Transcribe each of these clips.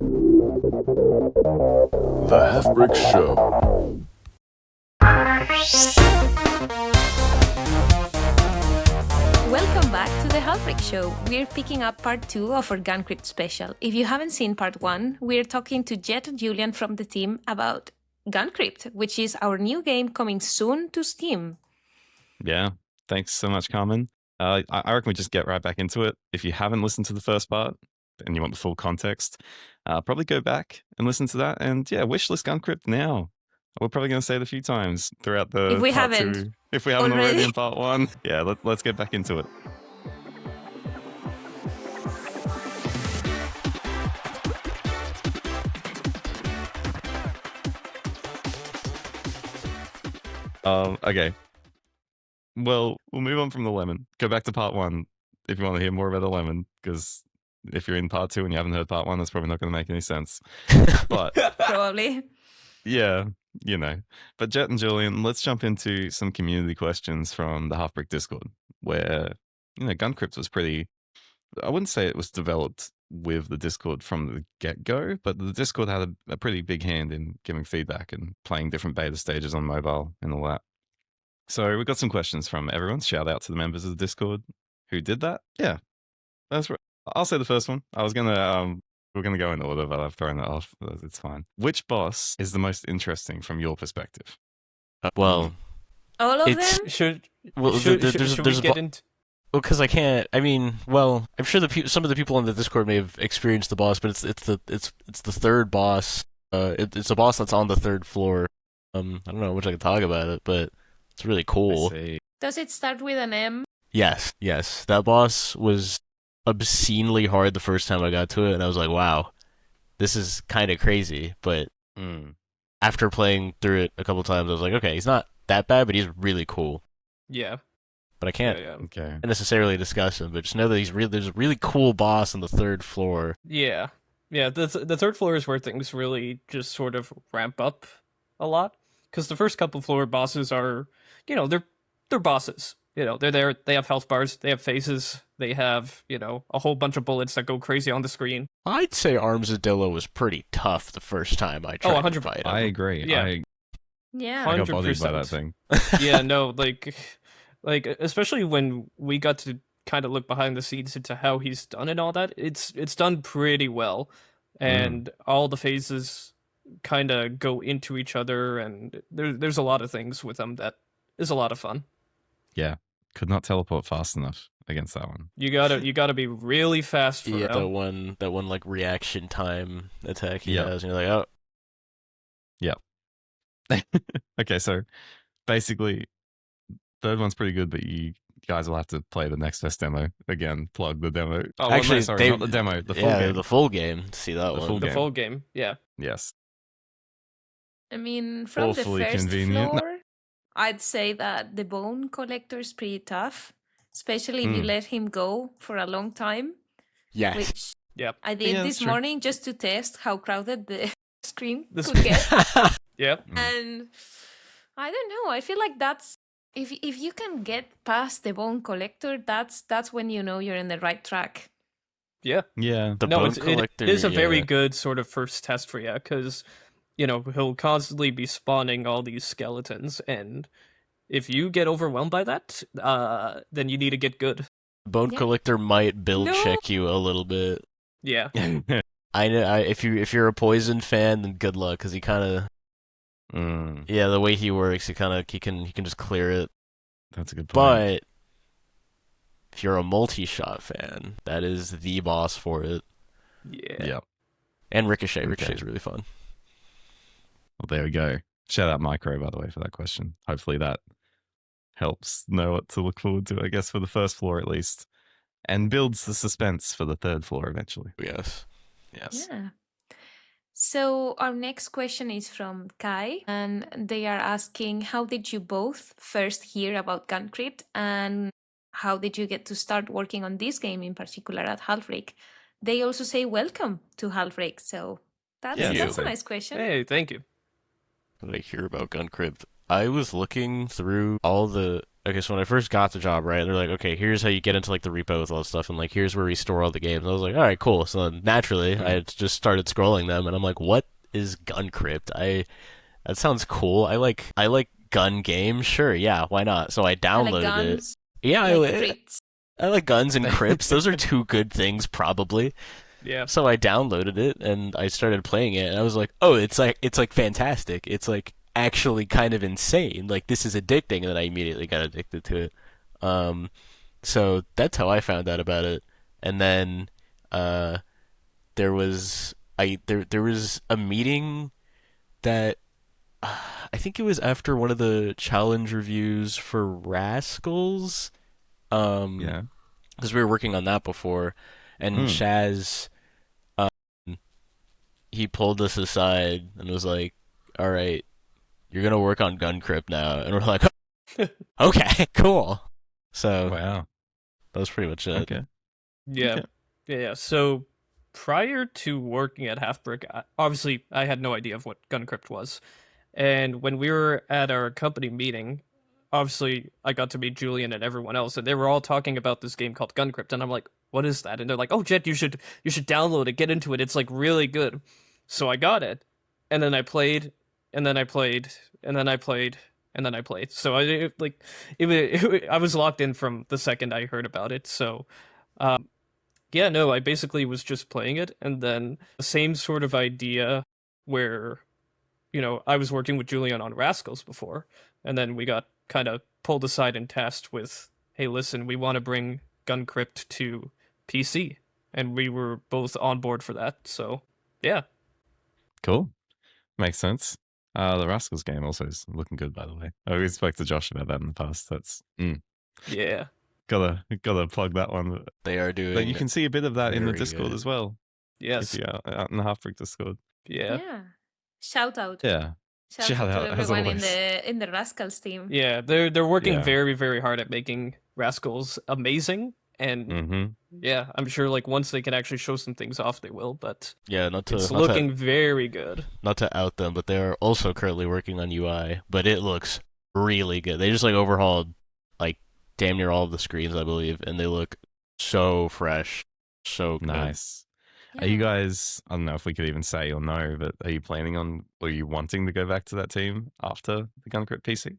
The Halfbrick Show. Welcome back to the Halfbrick Show. We're picking up part 2 of our Guncrypt special. If you haven't seen part 1, we're talking to Jett and Julian from the team about Guncrypt, which is our new game coming soon to Steam. Yeah, thanks so much, Carmen. I reckon we just get right back into it. If you haven't listened to the first part and you want the full context, probably go back and listen to that. And yeah, wishlist Guncrypt now. We're probably going to say it a few times throughout the If we part haven't 2. If we haven't already already in part 1. Yeah, let's get back into it. Okay. Well, we'll move on from the lemon. Go back to part 1 if you want to hear more about the lemon, because if you're in part 2 and you haven't heard part 1, that's probably not going to make any sense. But probably. yeah, you know. But Jett and Julian, let's jump into some community questions from the Halfbrick Discord, where, Guncrypt was pretty, I wouldn't say it was developed with the Discord from the get-go, but the Discord had a pretty big hand in giving feedback and playing different beta stages on mobile and all that. So we've got some questions from everyone. Shout out to the members of the Discord who did that. Yeah, that's right. I'll say the first one. I was gonna, we're gonna go in order, but I've thrown that off. It's fine. Which boss is the most interesting from your perspective? Well, All of it's them? Should there's we get into? well, because I can't. I mean, well, I'm sure some of the people on the Discord may have experienced the boss, but it's the third boss. It's a boss that's on the third floor. I don't know how much I can talk about it, but it's really cool. Does it start with an M? Yes. That boss was obscenely hard the first time I got to it, and I was like, wow, this is kind of crazy. But after playing through it a couple times, I was like, okay, he's not that bad, but he's really cool. Yeah. But I can't Okay. necessarily discuss him, but just know that there's a really cool boss on the third floor. Yeah. The third floor is where things really just sort of ramp up a lot, because the first couple floor bosses are, they're bosses. They're there. They have health bars. They have faces. They have, a whole bunch of bullets that go crazy on the screen. I'd say Armsadillo was pretty tough the first time I tried to 100%. fight him. I agree. Yeah. Yeah. I got bothered by 100%. that thing. Yeah, no, like especially when we got to kind of look behind the scenes into how he's done and all that, it's done pretty well, and all the phases kind of go into each other, and there's a lot of things with them that is a lot of fun. Yeah. Could not teleport fast enough against that one. You gotta be really fast for Yeah, him. that one like reaction time attack he Yep. has, and you're like, oh, Okay, so basically, third one's pretty good, but you guys will have to play the Next Fest demo again. Plug the demo. Oh, Actually, no, sorry, not the demo. The full game. the full game. To see that The one. full The game. full game, yeah. Yes. I mean, from Awfully the first convenient. floor, I'd say that the bone collector is pretty tough, especially if you let him go for a long time, Yes. which Yep. I did Yeah, this that's true. morning just to test how crowded the screen This- could get. Yep. And I don't know. I feel like that's if you can get past the bone collector, that's when you know you're in the right track. Yeah. Yeah. The No, bone it collector is a very yeah. good sort of first test for you, because, he'll constantly be spawning all these skeletons, and if you get overwhelmed by that, then you need to get good. Bone Yeah. collector might build No. check you a little bit. Yeah. I know. If you're a Poison fan, then good luck, because he kind of the way he works, he can just clear it. That's a good point. But if you're a multi-shot fan, that is the boss for it. Yeah. Yep. And Ricochet. Okay. Ricochet's really fun. Well, there we go. Shout out Micro, by the way, for that question. Hopefully that helps know what to look forward to, I guess, for the first floor at least. And builds the suspense for the third floor eventually. Yes. Yes. Yeah. So our next question is from Kai, and they are asking, how did you both first hear about Guncrypt, and how did you get to start working on this game in particular at Halfbrick? They also say welcome to Halfbrick, so that's Yeah, a yeah. nice question. Hey, thank you. What did I hear about Guncrypt? I was looking through all the okay, so when I first got the job, right, they're like, okay, here's how you get into like the repo with all this stuff, and like here's where we store all the games. And I was like, all right, cool. So then, naturally, I just started scrolling them, and I'm like, what is Guncrypt? That sounds cool. I like gun games. Sure, yeah, why not? So I I like downloaded it. guns, Yeah, like crypts. I like guns and crypts. Those are two good things, probably. Yeah. So I downloaded it and I started playing it, and I was like, oh, it's like fantastic. It's like actually kind of insane. Like this is addicting, and then I immediately got addicted to it. So that's how I found out about it. And then there was there was a meeting that I think it was after one of the challenge reviews for Rascals. Yeah. Because we were working on that before, and Shaz, he pulled us aside and was like, "All right, you're gonna work on Guncrypt now," and we're like, "Okay, cool." So Wow. that was pretty much it. Okay. Yeah. Okay. Yeah. So prior to working at Halfbrick, obviously I had no idea of what Guncrypt was. And when we were at our company meeting, obviously I got to meet Julian and everyone else, and they were all talking about this game called Guncrypt, and I'm like, what is that? And they're like, oh, Jett, you should download it, get into it. It's like really good. So I got it, and then I played, and then I played, and then I played, and then I played. So I was locked in from the second I heard about it. So yeah, no, I basically was just playing it, and then the same sort of idea where, I was working with Julian on Rascals before, and then we got kind of pulled aside and tasked with, hey, listen, we want to bring Guncrypt to PC, and we were both on board for that. So yeah. Cool. Makes sense. The Rascals game also is looking good, by the way. We spoke to Josh about that in the past. That's Yeah. gotta plug that one. They are doing. But you can see a bit of that in the very Discord good. as well. Yes. If you're out in the Halfbrick Discord. Yeah. Yeah. Shout out. Yeah. Shout out out, to as everyone always. in the Rascals team. Yeah, they're working Yeah. very, very hard at making Rascals amazing, and Mm-hmm. yeah, I'm sure like once they can actually show some things off, they will. But Yeah, it's looking very good. not to out them, but they are also currently working on UI, but it looks really good. They just like overhauled like damn near all of the screens, I believe, and they look so fresh, so good. Nice. Are you guys, I don't know if we could even say or no, but are you planning on, or are you wanting to go back to that team after the Guncrypt PC?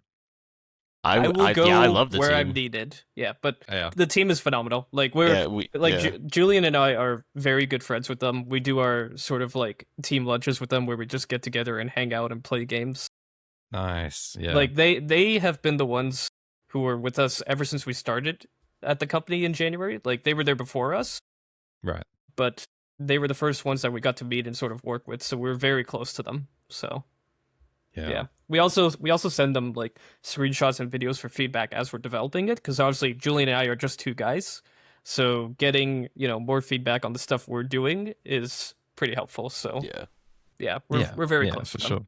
I will go yeah, I love the where team. I'm needed. Yeah, but Yeah. the team is phenomenal. Like we're Yeah, Julian and I are very good friends with them. We do our sort of like team lunches with them where we just get together and hang out and play games. Nice. Yeah. Like they have been the ones who were with us ever since we started at the company in January. Like they were there before us, right. but they were the first ones that we got to meet and sort of work with. So we're very close to them. So yeah. We also send them like screenshots and videos for feedback as we're developing it, because obviously Julian and I are just two guys. So getting, more feedback on the stuff we're doing is pretty helpful. So yeah, we're very close for to them. sure.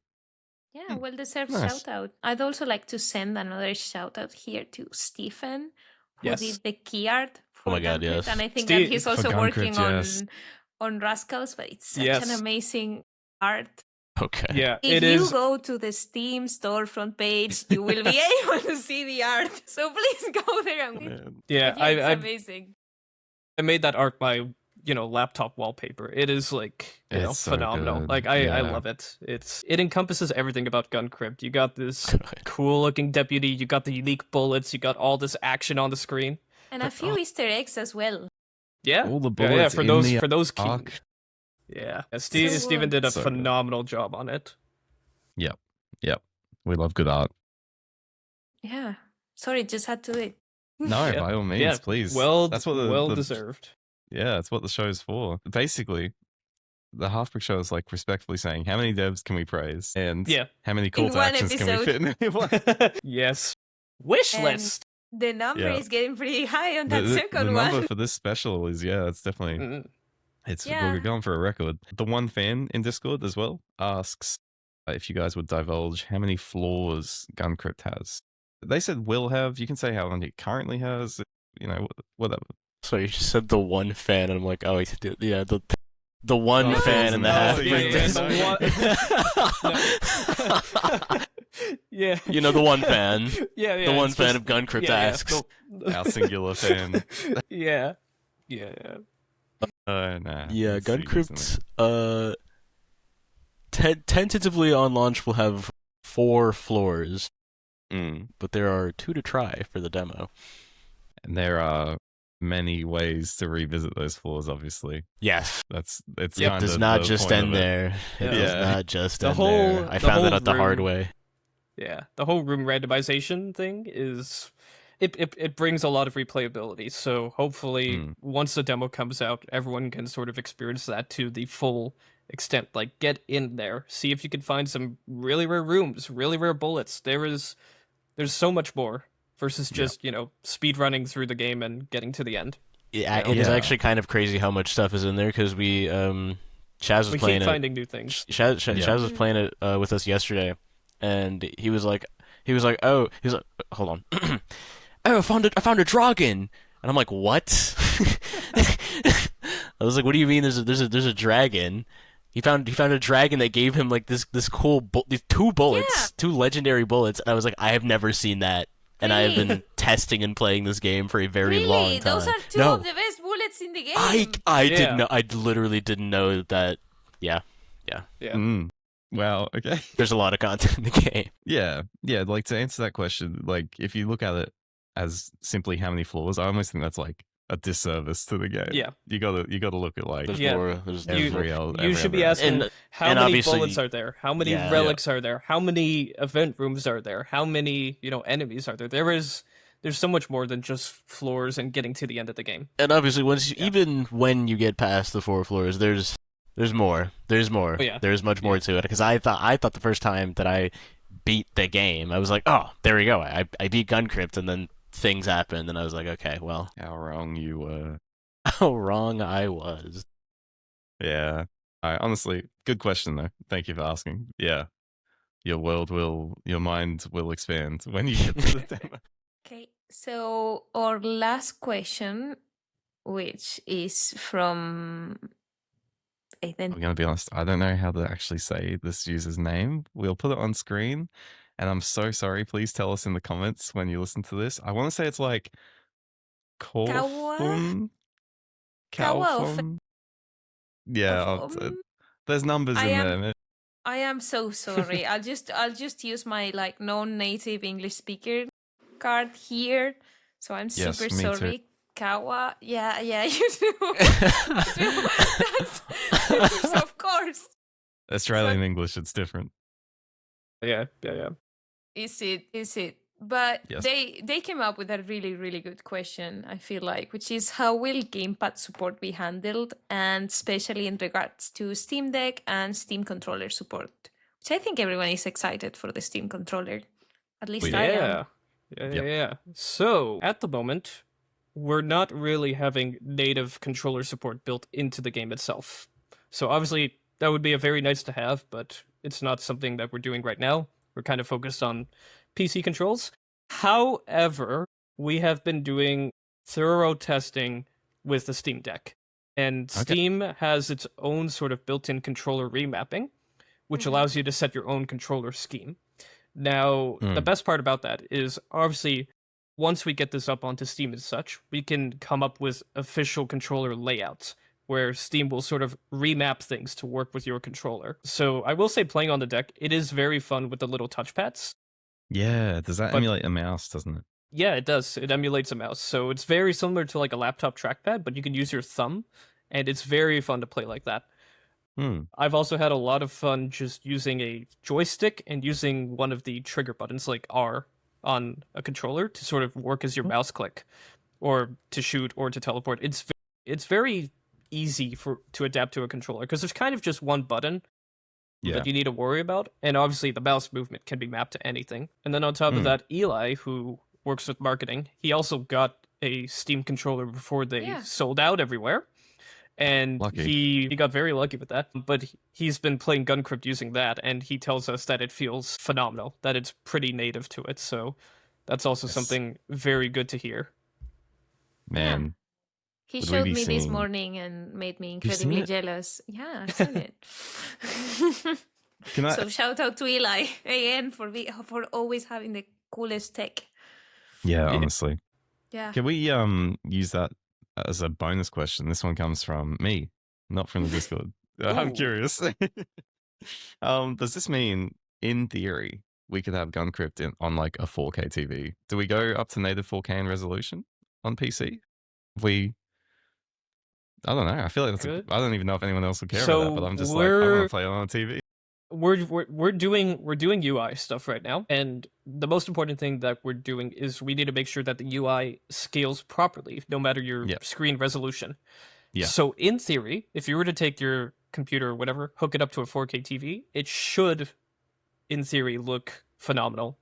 Yeah, well deserved Nice. shout out. I'd also like to send another shout out here to Stephen, who Yes. did the key art for Oh my God, Guncrypt, yes. and I think Steve- that he's For also working Guncrypt, yes. on Rascals, but it's such Yes. an amazing art. Okay. Yeah, If it you is. go to the Steam storefront page, you will be able to see the art. So please go there and Man. Yeah, it's I amazing. made that art my laptop wallpaper. It is like It's so phenomenal. good. Like I Yeah. love it. It encompasses everything about Guncrypt. You got this cool looking deputy. You got the unique bullets. You got all this action on the screen. And a few Easter eggs as well. Yeah, All the yeah, bullets for in those the for those key. arc. Yeah, So Steven did a So good. phenomenal job on it. Yep. We love good art. Yeah. Sorry, just had to do it. No, Yeah. by all means, Yeah, please. well, that's what the deserved. Yeah, that's what the show's for. Basically, the Halfbrick Show is like respectfully saying, how many devs can we praise? And Yeah. how many call In to one actions can we episode. fit in one? Yes. Wish And list. The number Yeah. is getting pretty high on that the second number one. for this special is, it's definitely, Mm. Yeah. we're going for a record. The one fan in Discord as well asks if you guys would divulge how many flaws Guncrypt has. They said will have. You can say how many it currently has. Whatever. So you just said the one fan, and I'm like, oh, yeah, the one Oh, fan in the no, half. yeah, Yeah. You know, the one fan. Yeah. The one it's fan just- of Guncrypt yeah, asks. Our singular fan. Yeah. Nah. Yeah, it's serious, isn't Guncrypt, tentatively on launch will have 4 floors, it? but there are 2 to try for the demo. And there are many ways to revisit those floors, obviously. Yes. It's It kind does of not the just point end of it. there. It does Yeah. not just The end whole- there. I the found that whole out the hard room- way. Yeah. The whole room randomization thing is it brings a lot of replayability. So hopefully once the demo comes out, everyone can sort of experience that to the full extent. Like get in there, see if you can find some really rare rooms, really rare bullets. There's so much more versus just, speed running through the game and getting to the end. Yeah, it is Yeah. actually kind of crazy how much stuff is in there because Chaz was We playing keep it. finding new things. Chaz was playing it with us yesterday, and he was like, hold on, oh, I found a dragon, and I'm like, what? I was like, what do you mean? There's a dragon. He found a dragon that gave him like this cool these 2 bullets, 2 legendary bullets, and I was like, I have never seen that. And I have been testing and playing this game for a very long time. Those are 2 of the best bullets in the game. I didn't know. I literally didn't know that. Yeah. Wow, okay. There's a lot of content in the game. Yeah, like to answer that question, like if you look at it as simply how many floors, I almost think that's like a disservice to the game. Yeah. You gotta look at like There's Yeah. more. There's You should be asking how and many obviously- bullets are there? How many Yeah. relics are there? How many event rooms are there? How many, enemies are there? There's so much more than just floors and getting to the end of the game. And obviously, even when you get past the 4 floors, there's more. There's more. Oh, yeah. There's much more to it. Because I thought the first time that I beat the game, I was like, oh, there we go. I beat Guncrypt, and then things happened, and I was like, okay, well, how wrong you were. how wrong I was. Yeah. Honestly, good question though. Thank you for asking. Yeah. Your mind will expand when you get to the demo. Okay, so our last question, which is from I'm gonna be honest, I don't know how to actually say this user's name. We'll put it on screen, and I'm so sorry. Please tell us in the comments when you listen to this. I want to say it's like Kawa? Kaufum. Yeah, there's numbers in there. I am so sorry. I'll just use my like non-native English speaker card here. So I'm Yes, super me too. sorry. Kawa. Yeah, you do. That's of course. Australian English, it's different. Yeah. Is it? But Yes. they came up with a really, really good question, I feel like, which is how will gamepad support be handled, and especially in regards to Steam Deck and Steam controller support, which I think everyone is excited for the Steam controller. At least I am. Yeah. So, at the moment, we're not really having native controller support built into the game itself. So obviously, that would be a very nice to have, but it's not something that we're doing right now. We're kind of focused on PC controls. However, we have been doing thorough testing with the Steam Deck. And Steam has its own sort of built-in controller remapping, which allows you to set your own controller scheme. Now, the best part about that is, obviously, once we get this up onto Steam and such, we can come up with official controller layouts, where Steam will sort of remap things to work with your controller. So I will say, playing on the deck, it is very fun with the little touchpads. Yeah, does that emulate a mouse, doesn't it? Yeah, it does. It emulates a mouse. So it's very similar to like a laptop trackpad, but you can use your thumb, and it's very fun to play like that. I've also had a lot of fun just using a joystick and using one of the trigger buttons, like R, on a controller to sort of work as your mouse click, or to shoot, or to teleport. It's very easy to adapt to a controller, because there's kind of just one button that you need to worry about, and obviously the mouse movement can be mapped to anything. And then on top of that, Eli, who works with marketing, he also got a Steam controller before they sold out everywhere, and he got very lucky with that. But he's been playing Guncrypt using that, and he tells us that it feels phenomenal, that it's pretty native to it. So that's also something very good to hear. Man. He Would we showed be me this seeing- morning and made me You've seen incredibly it? jealous. Yeah, I've seen it. Can I? So shout out to Eli again for always having the coolest tech. Yeah, Yeah. honestly. Yeah. Can we use that as a bonus question? This one comes from me, not from the Discord. I'm Ooh. curious. Does this mean, in theory, we could have Guncrypt on like a 4K TV? Do we go up to native 4K in resolution on PC? I don't know. I feel like I don't even know if anyone else would care about that, but I'm just like, I want to play it on a TV. We're doing UI stuff right now, and the most important thing that we're doing is we need to make sure that the UI scales properly, no matter your screen resolution. Yeah. So in theory, if you were to take your computer or whatever, hook it up to a 4K TV, it should, in theory, look phenomenal.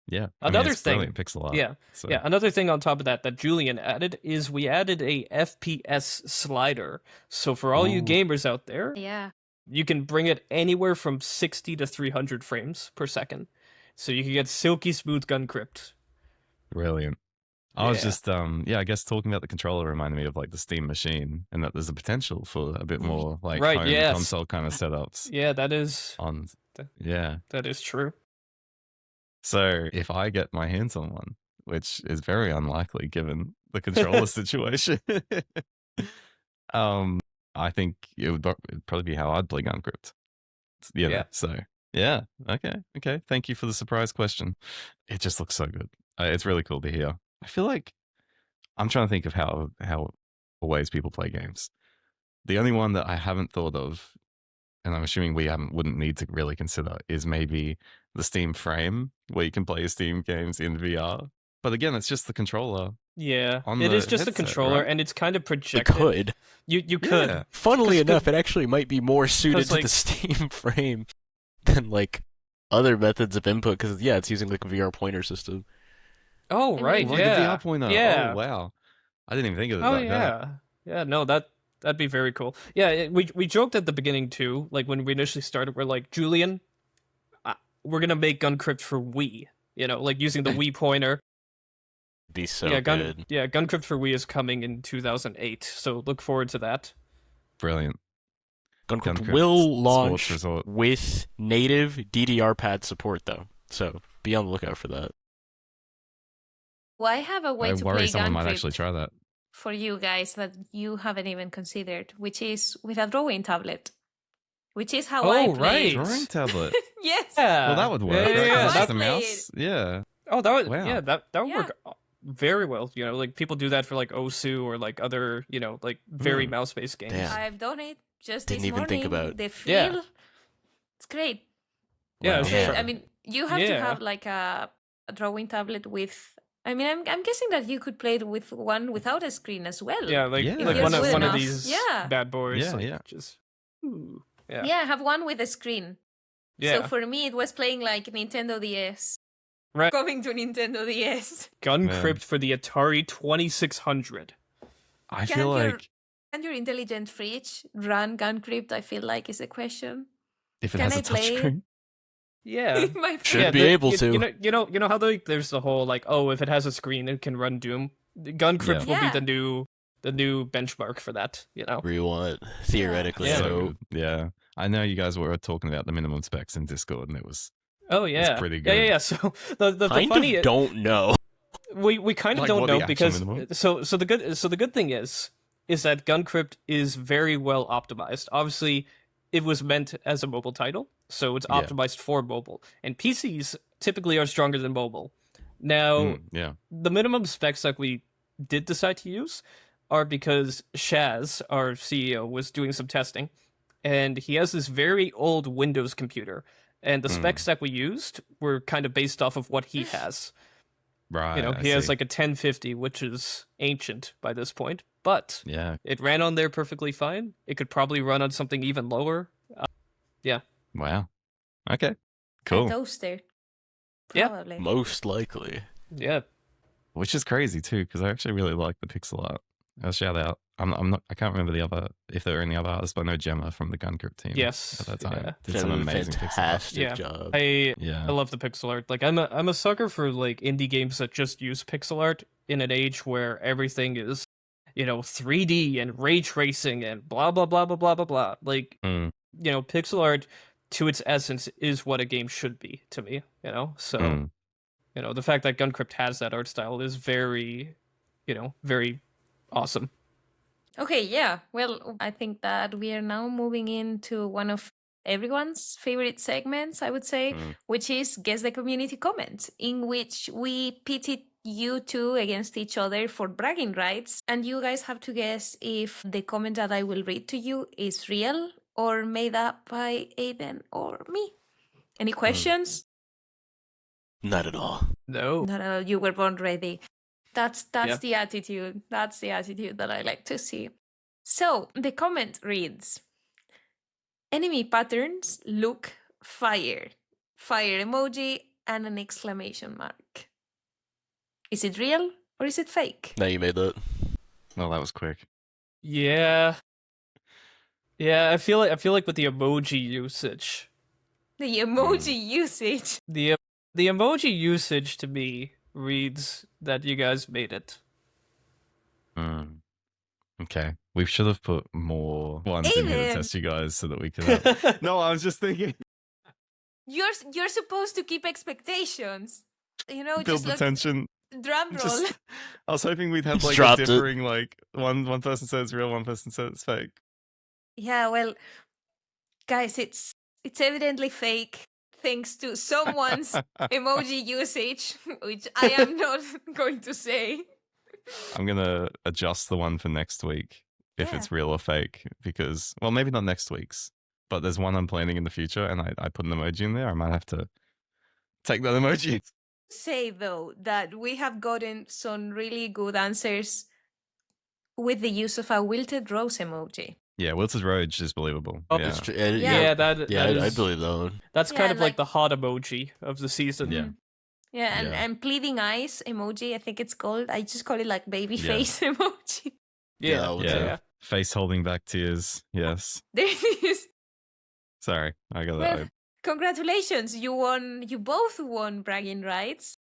Yeah. Another it's thing, brilliant pixel art. Yeah. Another thing on top of that Julian added is we added a FPS slider. So for all you gamers out there, Yeah. you can bring it anywhere from 60 to 300 frames per second. So you can get silky smooth Guncrypt. Brilliant. I was just, I guess talking about the controller reminded me of like the Steam Machine, and that there's a potential for a bit more like home console kind of setups. Yeah, that is. That is true. So if I get my hands on one, which is very unlikely given the controller situation, I think it would probably be how I'd play Guncrypt. So yeah, okay. Thank you for the surprise question. It just looks so good. It's really cool to hear. I feel like I'm trying to think of how ways people play games. The only one that I haven't thought of, and I'm assuming we wouldn't need to really consider, is maybe the Steam Frame, where you can play Steam games in VR. But again, it's just the controller. Yeah, it is just headset, a controller, right? and it's kind of projected. You could. You could. Yeah. Funnily enough, it actually might be more suited to the Steam Frame than like other methods of input, because it's using like a VR pointer system. Oh right, like a VR pointer. Yeah. Oh wow, I didn't even think of it. Oh yeah. No, that'd be very cool. Yeah, we joked at the beginning too. Like when we initially started, we're like, Julian, we're gonna make Guncrypt for Wii. You know, like using the Wii pointer. Be so good. Guncrypt for Wii is coming in 2008, so look forward to that. Brilliant. Guncrypt will launch with native DDR pad support though, so be on the lookout for that. Well, I have a way to worry play someone might Guncrypt actually try that for you guys that you haven't even considered, which is with a drawing tablet, which is how I play. Drawing tablet. Yes. Yeah. Well, that would work. Yeah. Just a mouse. Yeah. Oh, that would. Wow. Yeah, that would work very well. You know, like people do that for like Osu or like other, you know, like very mouse-based games. Damn. I've done it just Didn't this even morning. think about. The feel. It's great. Yeah. Wow. I mean, you have to have like a drawing tablet with. I mean, I'm guessing that you could play it with one without a screen as well. Yeah, like one of these bad boys. Yeah, like, just. Yeah, I have one with a screen. Yeah. So for me, it was playing like Nintendo DS. Right. Coming to Nintendo DS. Guncrypt for the Atari 2600. I feel like. Can your intelligent fridge run Guncrypt? I feel like is a question. If it has a touchscreen. Yeah, should be able to. You know how there's the whole like, oh, if it has a screen, it can run Doom. Guncrypt will be the new benchmark for that. You know, where you want theoretically. Yeah. So yeah, I know you guys were talking about the minimum specs in Discord, and it was. Oh yeah, it's pretty good. Yeah. So the kind funny of don't know. We kind of Like, don't what know the because minimum? so the good thing is that Guncrypt is very well optimized. Obviously, it was meant as a mobile title, so it's optimized for mobile. And PCs typically are stronger than mobile. Now, the minimum specs that we did decide to use are because Shaz, our CEO, was doing some testing, and he has this very old Windows computer, and the specs that we used were kind of based off of what he has. Right. You know, he has like a 1050, which is ancient by this point, but it ran on there perfectly fine. It could probably run on something even lower. Wow. Okay. Cool. A toaster. Yeah. Probably. Most likely. Yeah. Which is crazy too, because I actually really like the pixel art. I'll shout out. I can't remember if there were any other artists, but I know Gemma from the Guncrypt team. Yes. At that time, Yeah. did some amazing fantastic pixel art. job. I love the pixel art. Like I'm a sucker for like indie games that just use pixel art in an age where everything is, 3D and ray tracing and blah blah blah blah blah blah blah. Like pixel art to its essence, is what a game should be to me. So the fact that Guncrypt has that art style is very, very awesome. Okay, yeah. Well, I think that we are now moving into one of everyone's favorite segments, I would say, which is Guess the Community Comment, in which we pitted you two against each other for bragging rights, and you guys have to guess if the comment that I will read to you is real or made up by Aiden or me. Any questions? Not at all. No. No, you were born ready. That's Yeah. the attitude. That's the attitude that I like to see. So the comment reads: enemy patterns look fire. Fire emoji and an exclamation mark. Is it real or is it fake? Now you made that. Well, that was quick. Yeah. Yeah, I feel like with the emoji usage. The emoji usage. The emoji usage to me reads that you guys made it. Okay. We should have put more ones in here to Aiden! test you guys so that we could have... No, I was just thinking. You're supposed to keep expectations. Build just the look, tension. drum roll. Just, I was hoping we'd have Just like a dropped it. differing, like one person says real, one person says it's fake. Yeah, well, guys, it's evidently fake thanks to someone's emoji usage, which I am not going to say. I'm gonna adjust the one for next week if Yeah. it's real or fake, because, well, maybe not next week's, but there's one I'm planning in the future, and I put an emoji in there. I might have to take that emoji. Say though that we have gotten some really good answers with the use of a wilted rose emoji. Yeah, Wilted Roach is believable. Oh, yeah. It's true. Yeah, that I is, believe that one. that's Yeah, kind of like like- the hot emoji of the season. Yeah. Yeah, Yeah. and pleading eyes emoji, I think it's called. I just call it like baby Yeah. face emoji. Yeah. Yeah, Yeah. Face holding back tears. Yes. There it is. Sorry, I got Well, that. congratulations, you won. You both won bragging rights.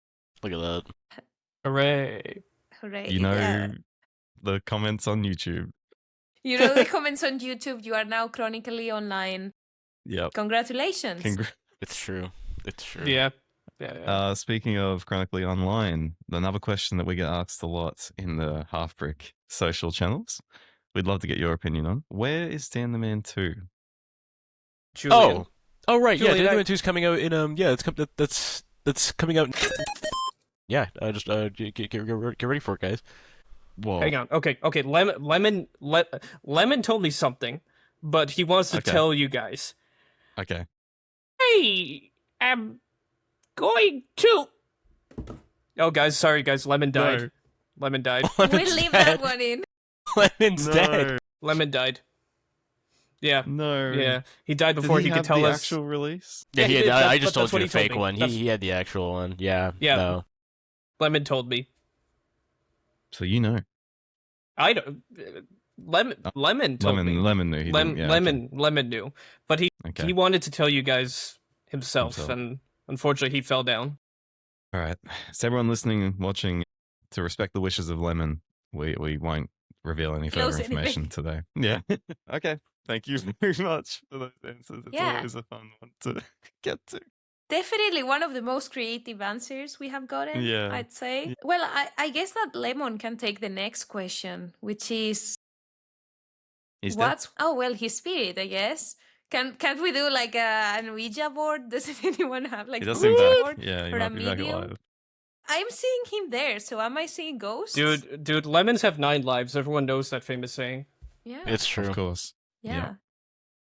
Look at that. Hooray. Hooray! You know Yeah. the comments on YouTube. You know the comments on YouTube. You are now chronically online. Yep. Congratulations. It's true. It's true. Yeah. Yeah. Speaking of chronically online, another question that we get asked a lot in the Halfbrick social channels, we'd love to get your opinion on. Where is Dan the Man 2? Julian. Oh right. Julian, yeah, Dead 2 is coming out in that's coming out. Yeah. Just get ready for it, guys. Whoa. Hang on. Okay. Lemon told me something, but he wants to Okay. tell you guys. Okay. I am going to. Oh, guys, sorry, guys. Lemon died. No. Lemon died. We'll Lemon's leave dead. that one in. Lemon's dead. No. Lemon died. Yeah. No. Yeah. He died Did before he have could tell the us. actual release? Yeah, Yeah, he he had, did, I but just that's told what you he the told fake me. one. That's- He had the actual one. Yeah. Yeah. No. Lemon told me. So you know. I don't. Lemon told me. Lemon knew. He didn't. Yeah, Lemon knew, but he Okay. wanted to tell you guys himself, Himself. and unfortunately he fell down. All right. So everyone listening and watching, to respect the wishes of Lemon, we won't reveal any Close further information today. Yeah. Okay. Thank you very much for those answers. It's Yeah. always a fun one to get to. Definitely one of the most creative answers we have gotten, Yeah. I'd say. Yeah. Well, I guess that Lemon can take the next question, which is He's dead. what's... Oh, well, his spirit, I guess. Can't we do like an Ouija board? Doesn't anyone have like He a does seem Ouija back. board? Yeah, he or a might be back medium? alive. I'm seeing him there, so am I seeing ghosts? Dude, lemons have 9 lives. Everyone knows that famous saying. Yeah. It's true. Of course. Yeah.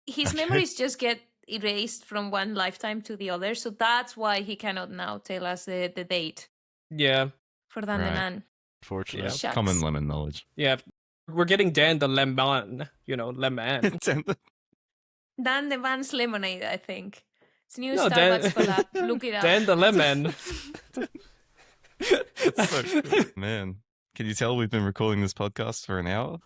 His Okay. memories just get erased from one lifetime to the other, so that's why he cannot now tell us the date Yeah, for Dan the Right. Man. Unfortunately. Yeah. Shucks. Common Lemon knowledge. yeah. We're getting Dan the Lemon. Lemon. Dan the Man's Lemonade, I think. It's new No, Starbucks collab. Look it up. Dan the Lemon. So good. Man, can you tell we've been recording this podcast for an hour?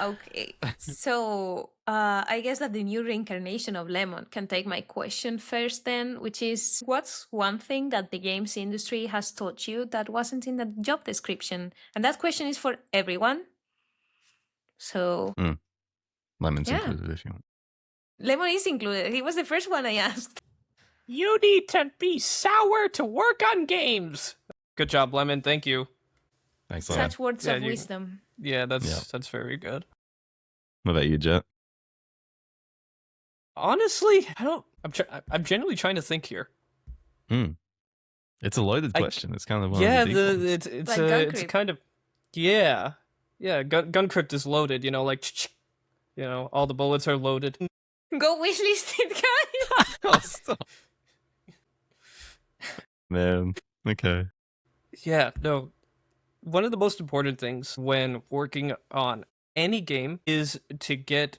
Okay, so I guess that the new reincarnation of Lemon can take my question first then, which is, what's one thing that the games industry has taught you that wasn't in the job description? And that question is for everyone. So Lemon's Yeah. included if you want. Lemon is included. He was the first one I asked. You need to be sour to work on games. Good job, Lemon. Thank you. Thanks, Lemon. Such words Yeah, of you- wisdom. Yeah, that's very good. What about you, Jet? Honestly, I'm genuinely trying to think here. It's a loaded I- question. It's kind of one Yeah, of the deep ones. it's Like it's Guncrypt. kind of yeah. Guncrypt is loaded. You know, like all the bullets are loaded. Go wishlist it, guys. Oh, stop. Man. Okay. Yeah, no. One of the most important things when working on any game is to get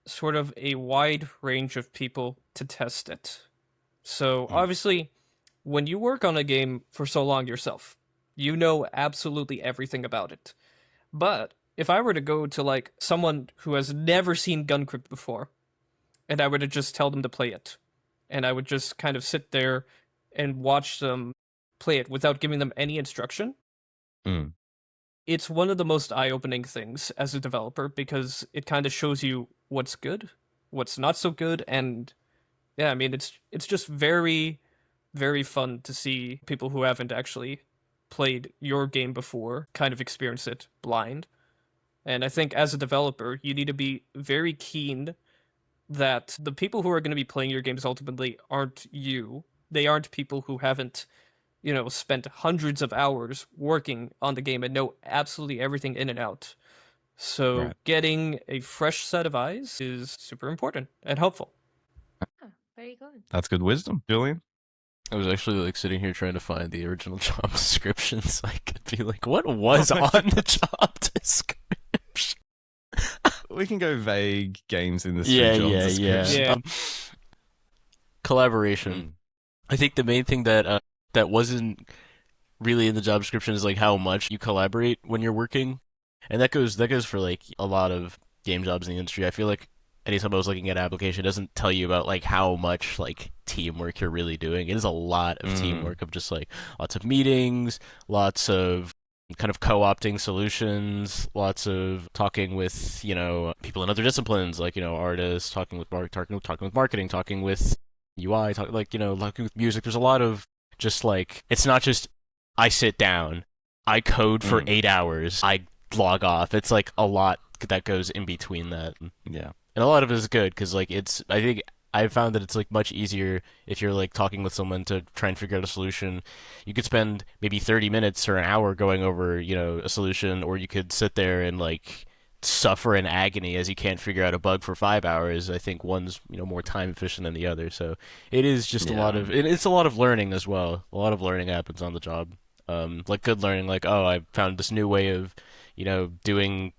sort of a wide range of people to test it. So, obviously, when you work on a game for so long yourself, you know absolutely everything about it. But if I were to go to like someone who has never seen Guncrypt before, and I were to just tell them to play it, and I would just kind of sit there and watch them play it without giving them any instruction, Mm. it's one of the most eye-opening things as a developer because it kind of shows you what's good, what's not so good, and yeah, I mean it's just very, very fun to see people who haven't actually played your game before kind of experience it blind. And I think as a developer, you need to be very keen that the people who are going to be playing your games ultimately aren't you. They aren't people who haven't, spent hundreds of hours working on the game and know absolutely everything in and out. So Right. getting a fresh set of eyes is super important and helpful. Very good. That's good wisdom, Julian. I was actually like sitting here trying to find the original job description so I could be like, what was on the job description? We can go vague games in this. job Yeah. description. Yeah. Collaboration. I think the main thing that that wasn't really in the job description is like how much you collaborate when you're working, and that goes for like a lot of game jobs in the industry. I feel like anytime I was looking at an application, it doesn't tell you about like how much like teamwork you're really doing. It is a lot of teamwork of just like lots of meetings, lots of kind of co-opting solutions, lots of talking with people in other disciplines like artists, talking with marketing, talking with UI, talking with music. There's a lot of just like, it's not just I sit down, I code for 8 hours, I log off. It's like a lot that goes in between that. Yeah. And a lot of it is good because like I think I've found that it's like much easier if you're like talking with someone to try and figure out a solution. You could spend maybe 30 minutes or an hour going over, a solution, or you could sit there and like suffer in agony as you can't figure out a bug for 5 hours. I think one's, more time efficient than the other. So it is just it's a lot of learning as well. A lot of learning happens on the job. Like good learning, like, oh, I found this new way of, doing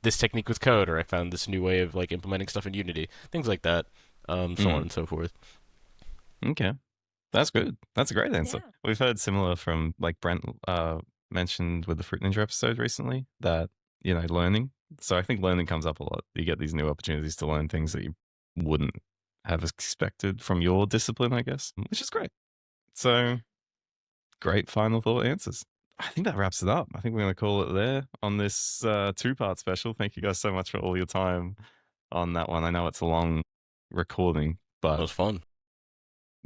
this technique with code, or I found this new way of like implementing stuff in Unity, things like that. So on and so forth. Okay. That's good. That's a great answer. Yeah. We've heard similar from like Brent mentioned with the Fruit Ninja episode recently that, learning. So I think learning comes up a lot. You get these new opportunities to learn things that you wouldn't have expected from your discipline, I guess, which is great. So great final thought answers. I think that wraps it up. I think we're going to call it there on this 2-part special. Thank you guys so much for all your time on that one. I know it's a long recording, That but was fun.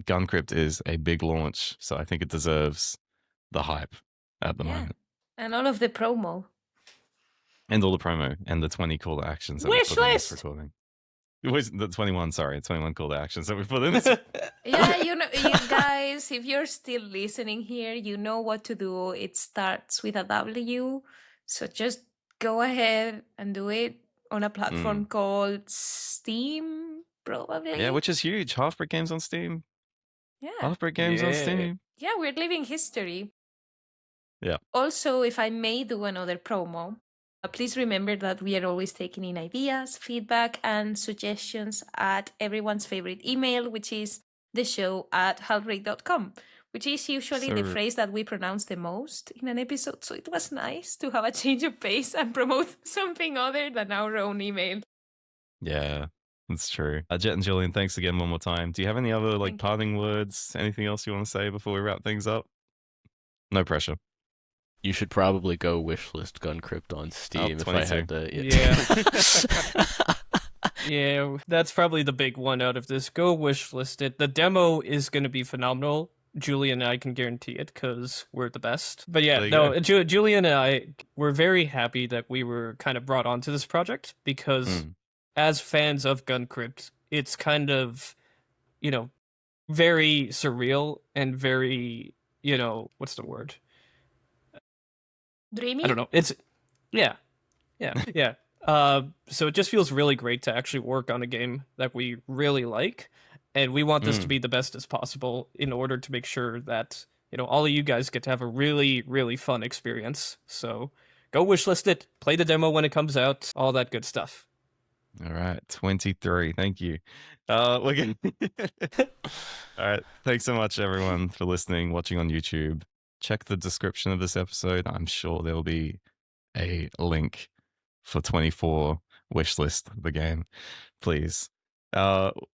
Guncrypt is a big launch, so I think it deserves the hype at the Yeah. moment. And all of the promo. And all the promo and the 20 call to actions that we Wish put in this list! recording. The 21 call to actions that we put in this. Yeah, you guys, if you're still listening here, you know what to do. It starts with a W. So just go ahead and do it on a platform called Steam, probably. Yeah, which is huge. Halfbrick Games on Steam. Yeah. Halfbrick Games on Yeah. Steam. Yeah, we're living history. Yeah. Also, if I may do another promo, please remember that we are always taking in ideas, feedback, and suggestions at everyone's favorite email, which is theshow@halfbrick.com, which is usually the So- phrase that we pronounce the most in an episode. So it was nice to have a change of pace and promote something other than our own email. Yeah, that's true. Jett and Julian, thanks again one more time. Do you have any other Thank you. parting words? Anything else you want to say before we wrap things up? No pressure. You should probably go wishlist Guncrypt on Steam if I 22. had to. Yeah. Yeah, that's probably the big one out of this. Go wishlist it. The demo is going to be phenomenal. Julian and I can guarantee it because we're the best. But yeah, There you no, go. Julian and I were very happy that we were kind of brought onto this project because as fans of Guncrypt, it's kind of, you know, very surreal and very, you know, what's the word? Dreamy? I don't know. It's, yeah. So it just feels really great to actually work on a game that we really like, and we want this to be the best as possible in order to make sure that, you know, all of you guys get to have a really, really fun experience. So go wishlist it, play the demo when it comes out, all that good stuff. All right, 23. Thank you. We're gonna... All right, thanks so much, everyone, for listening, watching on YouTube. Check the description of this episode. I'm sure there will be a link for 24 wishlist the game. Please.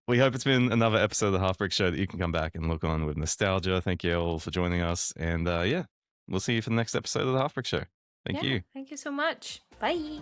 We hope it's been another episode of the Halfbrick Show that you can come back and look on with nostalgia. Thank you all for joining us. And yeah, we'll see you for the next episode of the Halfbrick Show. Thank you. Thank you so much. Bye.